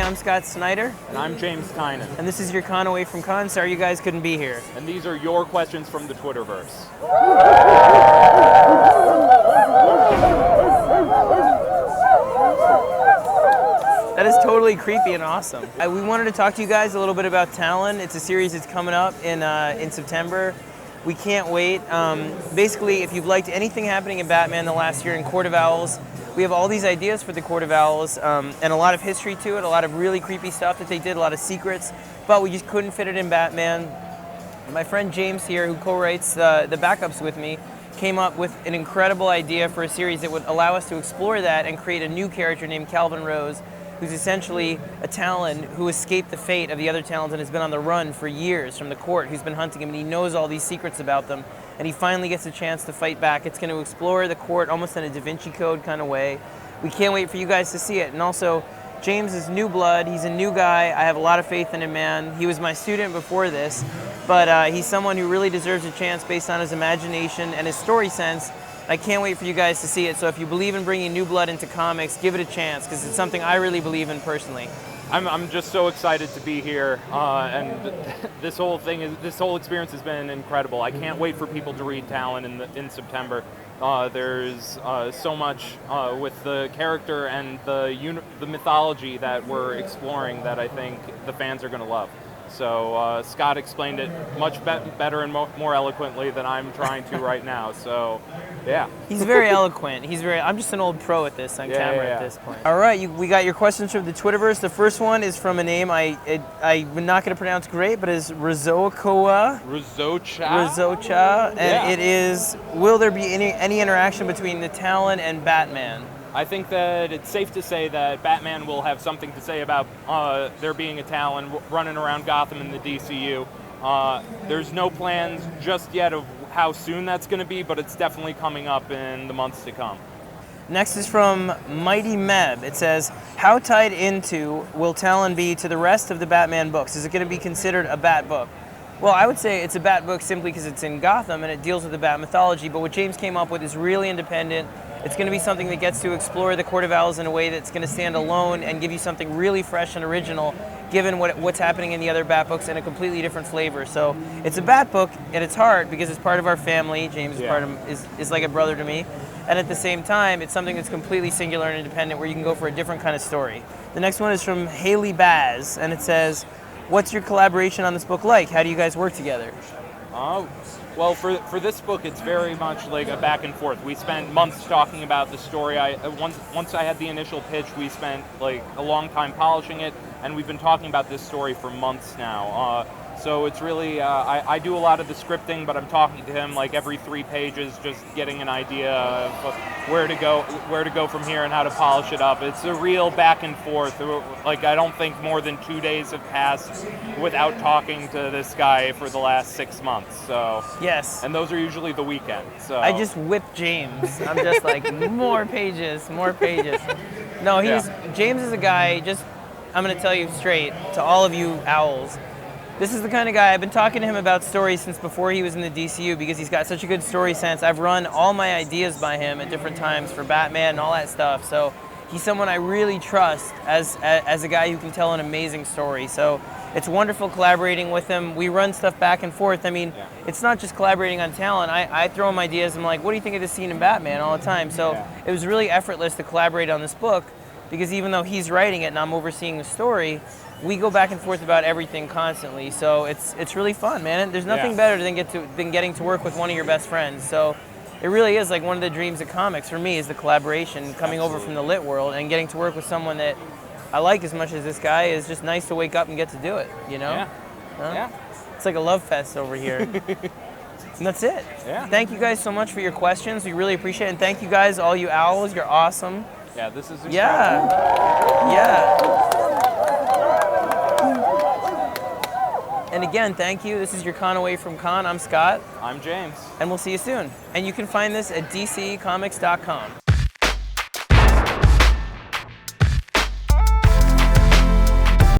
I'm Scott Snyder. And I'm James Tynion. And this is your con away from con. Sorry you guys couldn't be here. And these are your questions from the Twitterverse. That is totally creepy and awesome. We wanted to talk to you guys a little bit about Talon. It's a series that's coming up in September. We can't wait. Basically, if you've liked anything happening in Batman the last year in Court of Owls, we have all these ideas for the Court of Owls and a lot of history to it, a lot of really creepy stuff that they did, a lot of secrets, but we just couldn't fit it in Batman. My friend James here, who co-writes the backups with me, came up with an incredible idea for a series that would allow us to explore that and create a new character named Calvin Rose, who's essentially a Talon who escaped the fate of the other Talons and has been on the run for years from the court, who's been hunting him, and he knows all these secrets about them, and he finally gets a chance to fight back. It's going to explore the court almost in a Da Vinci Code kind of way. We can't wait for you guys to see it. And also, James is new blood. He's a new guy. I have a lot of faith in him, man. He was my student before this, but he's someone who really deserves a chance based on his imagination and his story sense. I can't wait for you guys to see it. So if you believe in bringing new blood into comics, give it a chance, because it's something I really believe in personally. I'm just so excited to be here, and this whole experience has been incredible. I can't wait for people to read Talon in September. There's so much with the character and the mythology that we're exploring that I think the fans are going to love. So Scott explained it much better and more eloquently than I'm trying to right now. So, yeah. He's very eloquent. I'm just an old pro at this on camera at this point. All right, we got your questions from the Twitterverse. The first one is from a name I'm not going to pronounce great, but is Rizocha. Rizocha. And it is, will there be any interaction between the Talon and Batman? I think that it's safe to say that Batman will have something to say about there being a Talon running around Gotham in the DCU. There's no plans just yet of how soon that's going to be, but it's definitely coming up in the months to come. Next is from Mighty Meb. It says, how tied into will Talon be to the rest of the Batman books? Is it going to be considered a Bat book? Well, I would say it's a Bat book simply because it's in Gotham and it deals with the Bat mythology, but what James came up with is really independent. It's going to be something that gets to explore the Court of Owls in a way that's going to stand alone and give you something really fresh and original, given what's happening in the other Bat books, in a completely different flavor. So it's a Bat book at its heart because it's part of our family. James is like a brother to me. And at the same time, it's something that's completely singular and independent where you can go for a different kind of story. The next one is from Haley Baz, and it says, what's your collaboration on this book like? How do you guys work together? Well, for this book, it's very much like a back and forth. We spent months talking about the story. Once I had the initial pitch, we spent like a long time polishing it, and we've been talking about this story for months now. So it's really, I do a lot of the scripting, but I'm talking to him like every 3 pages, just getting an idea of where to go from here and how to polish it up. It's a real back and forth. Like, I don't think more than 2 days have passed without talking to this guy for the last 6 months. So yes, and those are usually the weekends. So I just whip James. I'm just like, more pages, more pages. No, James is a guy. I'm going to tell you straight to all of you owls. This is the kind of guy, I've been talking to him about stories since before he was in the DCU because he's got such a good story sense. I've run all my ideas by him at different times for Batman and all that stuff. So he's someone I really trust as a guy who can tell an amazing story. So it's wonderful collaborating with him. We run stuff back and forth. I mean, it's not just collaborating on Talon. I throw him ideas. I'm like, what do you think of this scene in Batman all the time? So it was really effortless to collaborate on this book because even though he's writing it and I'm overseeing the story, we go back and forth about everything constantly, so it's really fun, man. There's nothing better than getting to work with one of your best friends. So it really is like one of the dreams of comics for me is the collaboration, coming over from the lit world and getting to work with someone that I like as much as this guy. Is just nice to wake up and get to do it, you know? It's like a love fest over here. And that's it. Thank you guys so much for your questions. We really appreciate it. And thank you guys, all you owls. You're awesome. Yeah, this is incredible. Yeah. And again, thank you. This is your con away from con. I'm Scott. I'm James. And we'll see you soon. And you can find this at DCCOMICS.com.